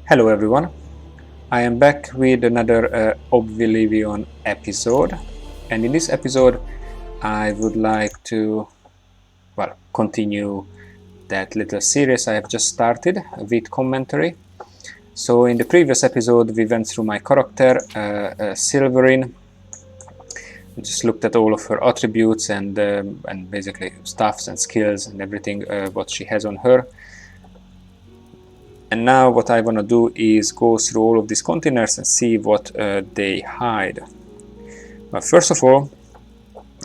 Hello everyone, I am back with another Oblivion episode, and in this episode I would like to continue that little series I have just started with commentary. So in the previous episode we went through my character Silveryn, just looked at all of her attributes and basically stuffs and skills and everything what she has on her. And now what I want to do is go through all of these containers and see what they hide. First of all,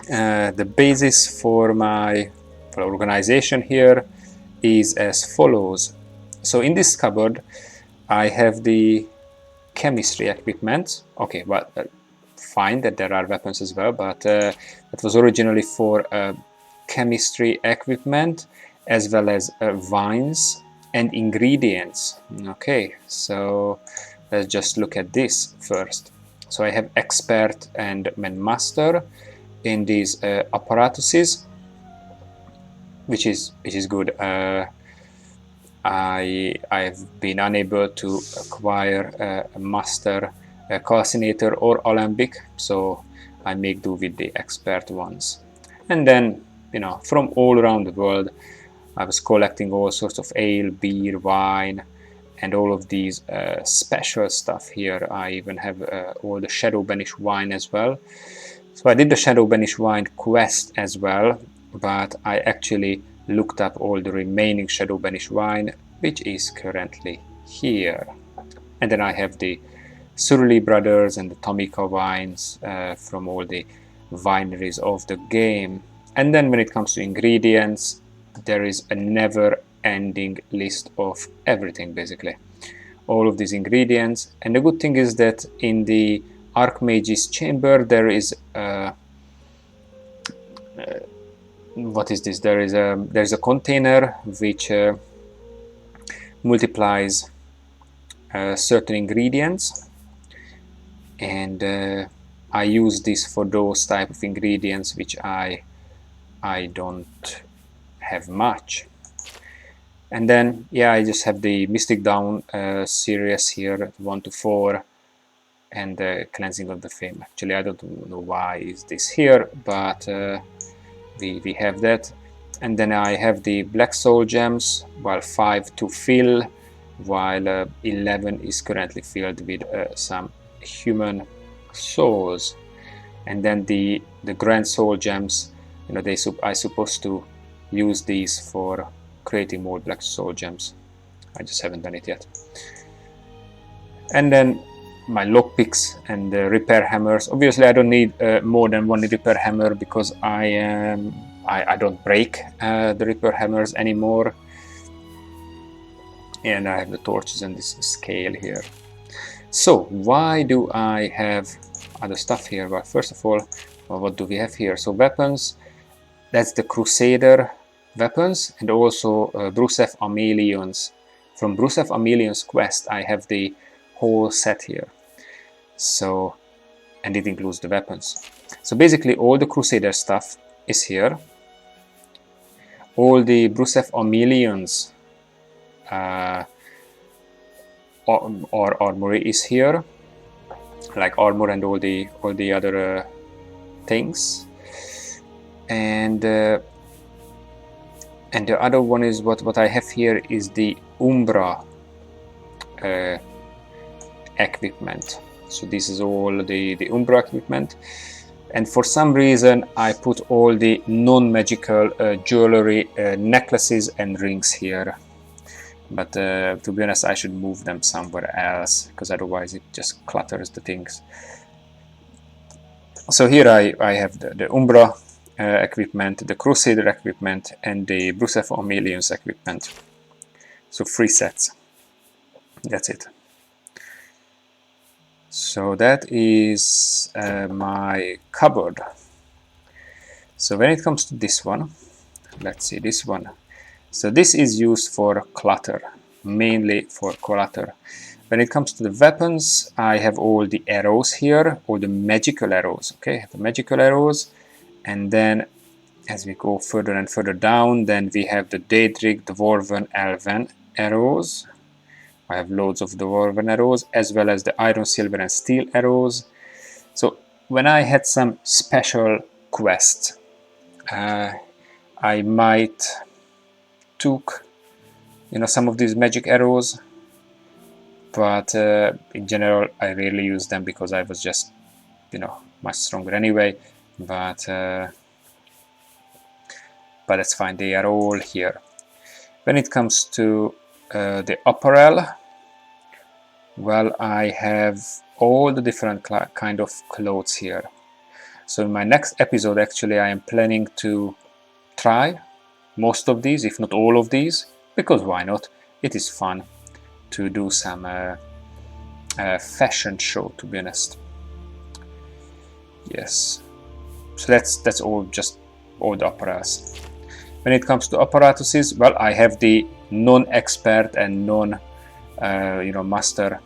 the basis for my organization here is as follows. So in this cupboard I have the chemistry equipment. Okay, well, fine that there are weapons as well, but it was originally for chemistry equipment as well as vines and ingredients. Okay, so let's just look at this first. So I have expert and master in these apparatuses, which is good. I've been unable to acquire a master calcinator or alembic, so I make do with the expert ones. And then, from all around the world I was collecting all sorts of ale, beer, wine, and all of these special stuff here. I even have all the Shadow Banish wine as well. So I did the Shadow Banish wine quest as well, but I actually looked up all the remaining Shadow Banish wine, which is currently here. And then I have the Surly Brothers and the Tomika wines from all the wineries of the game. And then when it comes to ingredients, there is a never-ending list of everything, basically. All of these ingredients. And the good thing is that in the Archmage's chamber there is what is this? There's a container which multiplies certain ingredients, and I use this for those type of ingredients which I don't have much. And then I just have the Mystic Dawn series here, 1 to 4, and the Cleansing of the Flame. Actually I don't know why is this here, but we have that. And then I have the Black Soul Gems, while 5 to fill, while 11 is currently filled with some human souls. And then the Grand Soul Gems, I supposed to use these for creating more Black Soul Gems. I just haven't done it yet. And then my lockpicks and the repair hammers. Obviously I don't need more than one repair hammer because I don't break the repair hammers anymore. And I have the torches and this scale here. So why do I have other stuff here? Well, first of all, what do we have here? So weapons, that's the Crusader Weapons, and also Brusef Amelion's. From Brusef Amelion's quest I have the whole set here. So, and it includes the weapons. So basically all the Crusader stuff is here. All the Brusef Amelion's armory is here, like armor and all the other things. And the other one is what I have here is the Umbra equipment. So this is all the Umbra equipment, and for some reason I put all the non-magical jewelry, necklaces and rings here. But to be honest, I should move them somewhere else, because otherwise it just clutters the things. So here I have the Umbra equipment, the Crusader equipment, and the Brusef Amelion's equipment. So 3 sets. That's it. So that is my cupboard. So when it comes to this one, let's see this one. So this is used for clutter, mainly for clutter. When it comes to the weapons, I have all the arrows here, all the magical arrows. Okay, the magical arrows. And then as we go further and further down, then we have the Daedric, Dwarven, Elven arrows. I have loads of dwarven arrows, as well as the iron, silver and steel arrows. So when I had some special quests, I might took some of these magic arrows, but in general I rarely use them because I was just much stronger anyway. But that's fine, they are all here. When it comes to the apparel, well, I have all the different kind of clothes here. So in my next episode, actually, I am planning to try most of these, if not all of these, because why not? It is fun to do some fashion show, to be honest. Yes. So that's all, just all the apparels. When it comes to apparatuses, well, I have the non-expert and master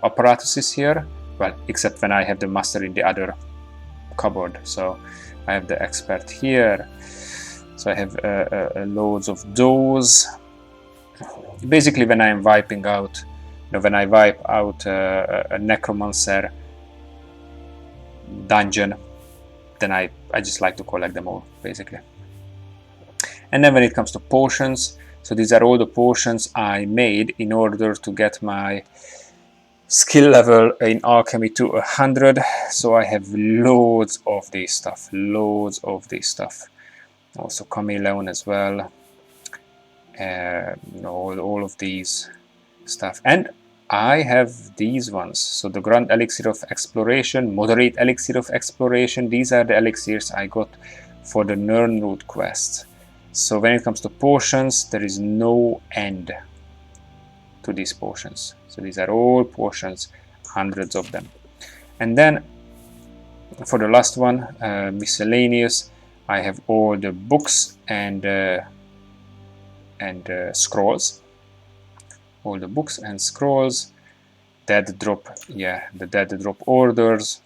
apparatuses here. Well, except when I have the master in the other cupboard. So I have the expert here. So I have loads of those. Basically, when I am wiping out, when I wipe out a necromancer dungeon, then I just like to collect them all, basically. And then when it comes to potions, so these are all the potions I made in order to get my skill level in alchemy to 100. So I have loads of this stuff, also chameleon as well, all of these stuff. And I have these ones, so the Grand Elixir of Exploration, Moderate Elixir of Exploration, these are the elixirs I got for the Nirnroot quest. So when it comes to potions, there is no end to these potions. So these are all potions, hundreds of them. And then for the last one, Miscellaneous, I have all the books and scrolls. All the books and scrolls, dead drop, the dead drop orders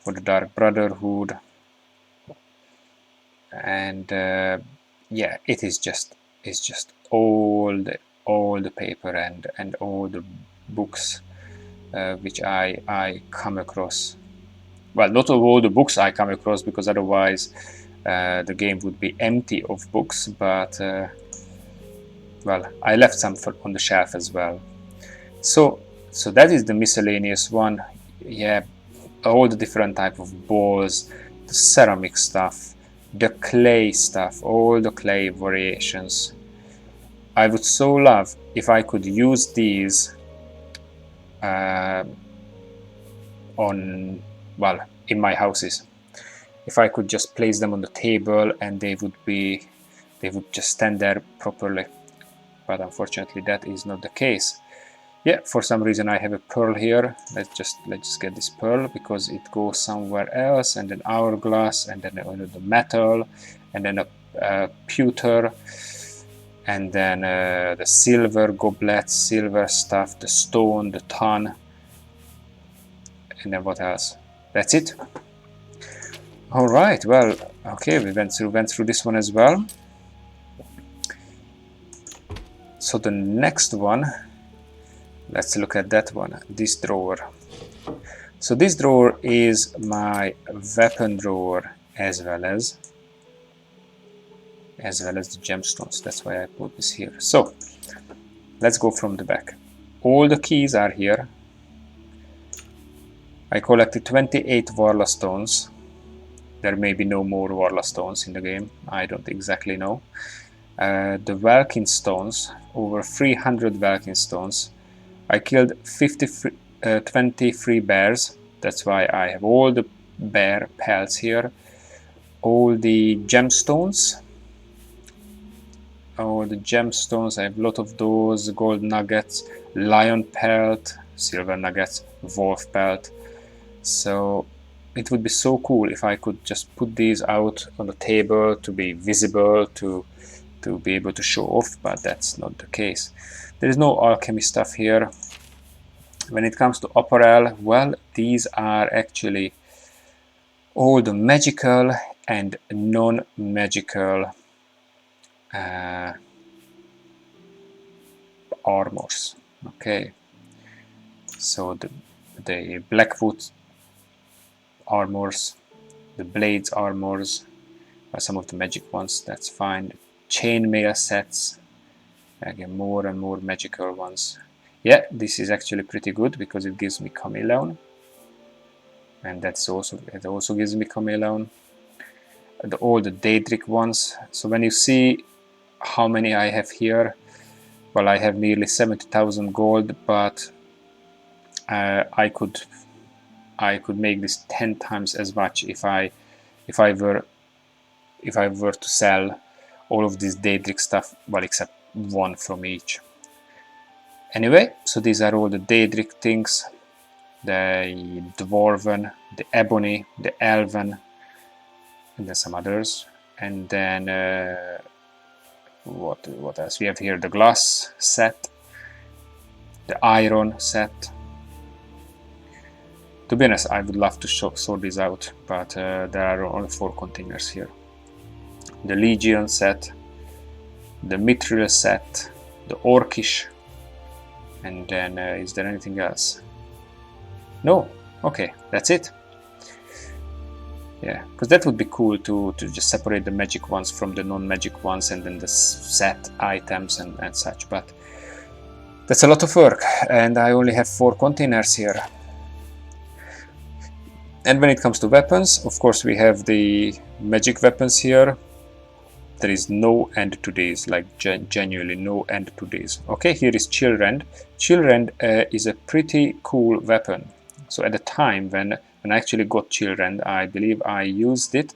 for the Dark Brotherhood, and it is just all the paper and all the books which I come across. Well, not all the books I come across, because otherwise the game would be empty of books, but well, I left some on the shelf as well. So that is the miscellaneous one. Yeah, all the different type of balls, the ceramic stuff, the clay stuff, all the clay variations. I would so love if I could use these in my houses. If I could just place them on the table and they would just stand there properly. But unfortunately that is not the case. Yeah, for some reason I have a pearl here. Let's just get this pearl, because it goes somewhere else, and then hourglass, and then the metal, and then a pewter, and then the silver goblet, silver stuff, the stone, the ton, and then what else? That's it. All right, well, okay, we went through this one as well. So the next one, let's look at that one, this drawer. So this drawer is my weapon drawer, as well as the gemstones. That's why I put this here. So let's go from the back. All the keys are here. I collected 28 Warla stones. There may be no more Warla stones in the game, I don't exactly know. The Valkin stones, over 300 Valkin stones. I killed 23 bears, that's why I have all the bear pelts here. All the gemstones, I have a lot of those, gold nuggets, lion pelt, silver nuggets, wolf pelt. So it would be so cool if I could just put these out on the table to be visible, to be able to show off, but that's not the case. There is no alchemy stuff here. When it comes to apparel, well, these are actually all the magical and non-magical armors. Okay, so the Blackwood armors, the Blades armors, some of the magic ones, that's fine. Chainmail sets, again more and more magical ones. Yeah, this is actually pretty good because it gives me chameleon, and it also gives me chameleon. All the Daedric ones. So when you see how many I have here, well, I have nearly 70,000 gold, but I could make this 10 times as much if I were to sell all of this Daedric stuff, well, except one from each. Anyway, so these are all the Daedric things: the Dwarven, the Ebony, the Elven, and then some others. And then what else? We have here the glass set, the iron set. To be honest, I would love to sort this out, but there are only 4 containers here. The Legion set, the Mithril set, the Orcish, and then is there anything else? No. Okay, that's it. Yeah, because that would be cool to just separate the magic ones from the non-magic ones, and then the set items and such, but that's a lot of work, and I only have 4 containers here. And when it comes to weapons, of course we have the magic weapons here. There is no end to these, like genuinely no end to these. Okay, here is Chillrend. Chillrend is a pretty cool weapon. So at the time when I actually got Chillrend, I believe I used it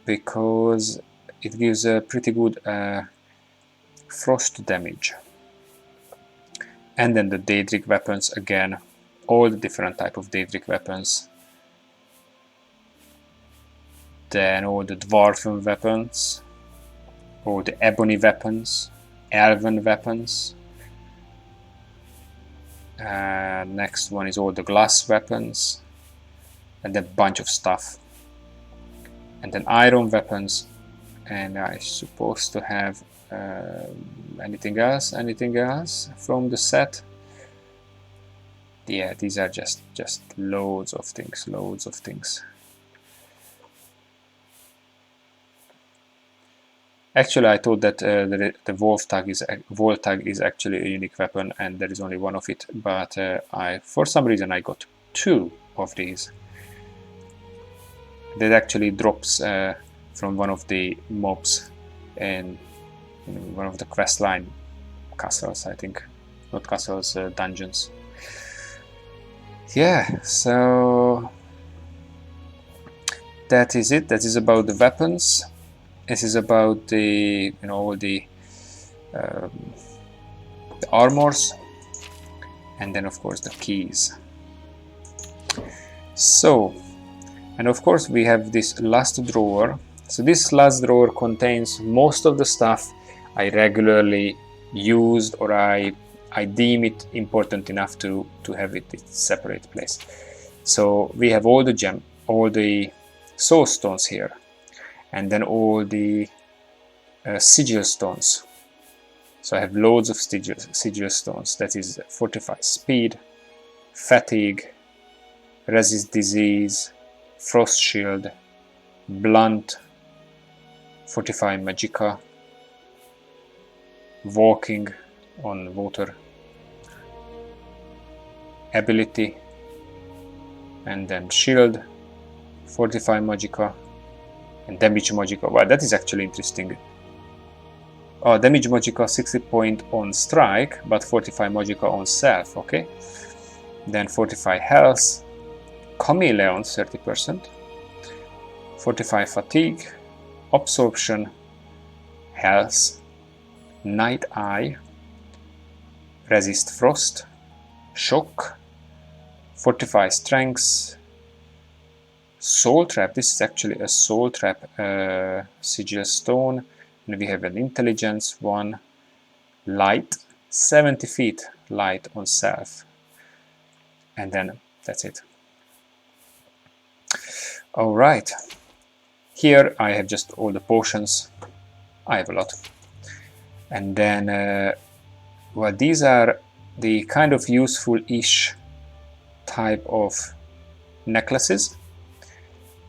because it gives a pretty good frost damage. And then the Daedric weapons, again, all the different type of Daedric weapons. Then all the Dwarven weapons, all the Ebony weapons, Elven weapons. Next one is all the glass weapons, and a bunch of stuff. And then iron weapons, and I'm supposed to have anything else from the set. Yeah, these are just loads of things. Actually, I thought that the wolf tag is actually a unique weapon, and there is only one of it. But for some reason, I got 2 of these. That actually drops from one of the mobs in one of the questline castles, I think, not castles, dungeons. Yeah, so that is it. That is about the weapons. This is about the all the armors, and then of course the keys. So, and of course we have this last drawer. So this last drawer contains most of the stuff I regularly used, or I deem it important enough to have it in a separate place. So we have all the soul stones here. And then all the Sigil Stones. So I have loads of Sigil Stones. That is Fortify Speed, Fatigue, Resist Disease, Frost Shield, Blunt, Fortify Magicka, Walking on Water, Ability, and then Shield, Fortify Magicka, and Damage Magicka. Wow, that is actually interesting. Oh, Damage Magicka 60 point on strike, but Fortify Magicka on self. Okay. Then Fortify Health, Chameleon 30%, Fortify Fatigue, Absorption, Health, Night Eye, Resist Frost, Shock, Fortify Strength, Soul Trap. This is actually a Soul Trap Sigil Stone. And we have an Intelligence 1, Light, 70 feet light on self. And then that's it. Alright. Here I have just all the potions. I have a lot. And then well, these are the kind of useful-ish type of necklaces,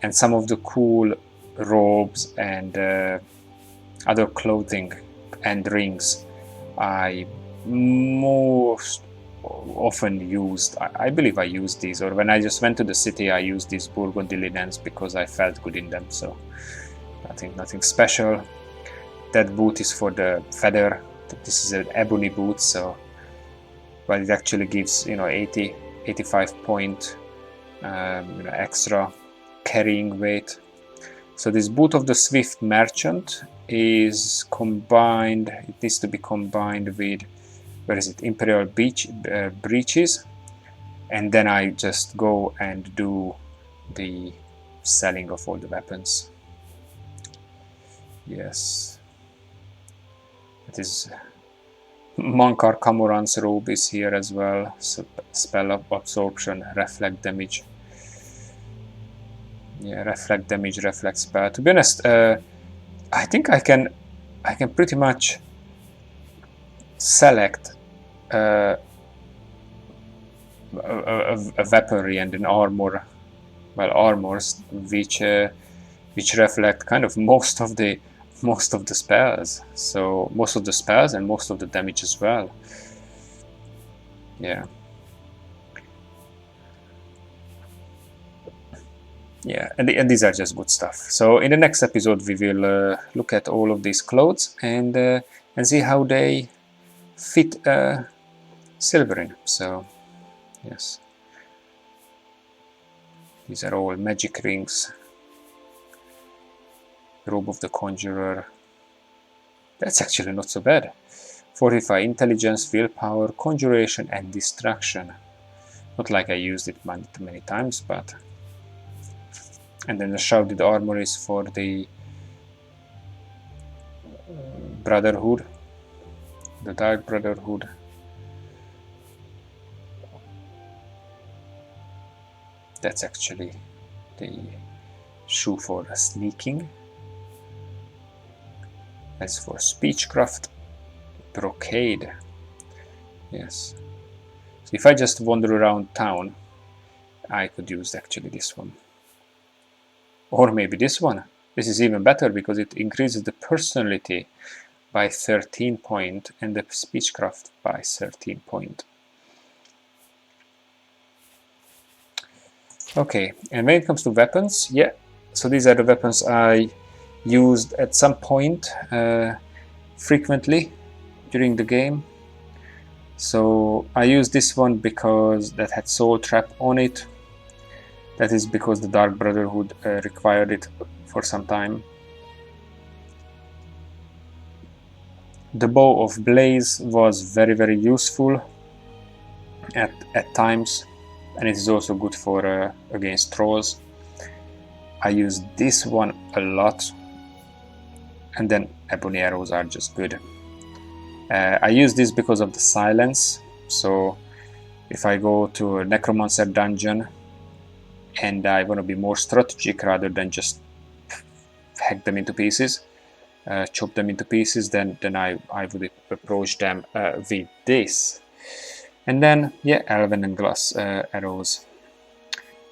and some of the cool robes and other clothing and rings I most often used. I believe I used these, or when I just went to the city I used these burgundy linens because I felt good in them, so nothing special. That boot is for the feather. This is an ebony boot, so but it actually gives 85 point extra carrying weight. So this boot of the Swift Merchant is combined, it needs to be combined with, where is it, Imperial Breeches, and then I just go and do the selling of all the weapons. Yes, it is. Mankar Camoran's robe is here as well. So spell of absorption, reflect damage. Yeah, reflect damage, reflect spell. To be honest, I think I can pretty much select a weaponry and an armor, well, armors which reflect kind of most of the spells. So most of the spells and most of the damage as well. Yeah. Yeah, and these are just good stuff. So in the next episode we will look at all of these clothes and see how they fit Silveryn. So yes, these are all magic rings. Robe of the Conjurer. That's actually not so bad. Fortify intelligence, willpower, conjuration, and distraction. Not like I used it many times, but. And then the Shrouded Armor is for the Brotherhood, the Dark Brotherhood. That's actually the shoe for sneaking. That's for Speechcraft Brocade. Yes. So if I just wander around town, I could use actually this one. Or maybe this one. This is even better because it increases the personality by 13 point and the speechcraft by 13 point. Okay, and when it comes to weapons, yeah, so these are the weapons I used at some point frequently during the game. So I used this one because that had Soul Trap on it. That is because the Dark Brotherhood required it for some time. The Bow of Blaze was very useful at times, and it is also good for against trolls. I use this one a lot, and then Ebony Arrows are just good. I use this because of the silence, so if I go to a Necromancer dungeon and I want to be more strategic rather than just hack them into pieces, chop them into pieces, then I would approach them with this. And then, yeah, Elven and Glass arrows,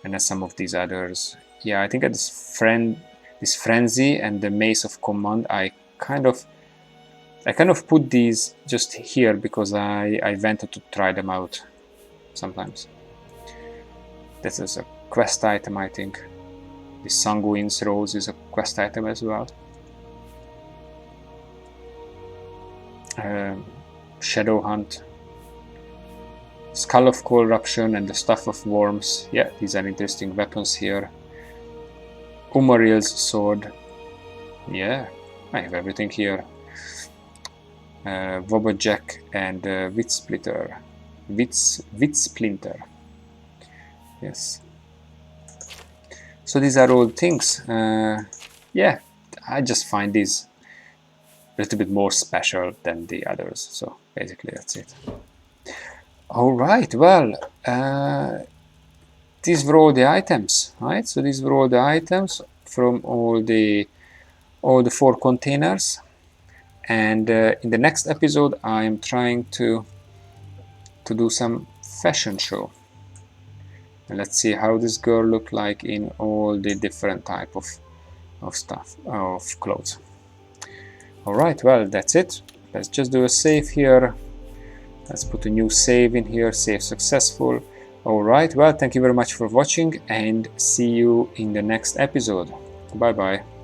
and then some of these others. Yeah, I think at this Frenzy and the Mace of Command, I kind of put these just here because I wanted to try them out sometimes. This is a quest item, I think. The Sanguine's Rose is a quest item as well. Shadow Hunt, Skull of Corruption, and the Staff of Worms. Yeah, these are interesting weapons here. Umaril's Sword. Yeah, I have everything here. Wobberjack and Witsplinter. Witsplinter. Yes. So these are all things. Yeah, I just find these a little bit more special than the others. So basically that's it. All right, well, these were all the items, right? So these were all the items from all the 4 containers, And in the next episode I am trying to do some fashion show. And let's see how this girl look like in all the different type of stuff, of clothes. Alright, well, that's it. Let's just do a save here. Let's put a new save in here, save successful. Alright, well, thank you very much for watching and see you in the next episode. Bye bye.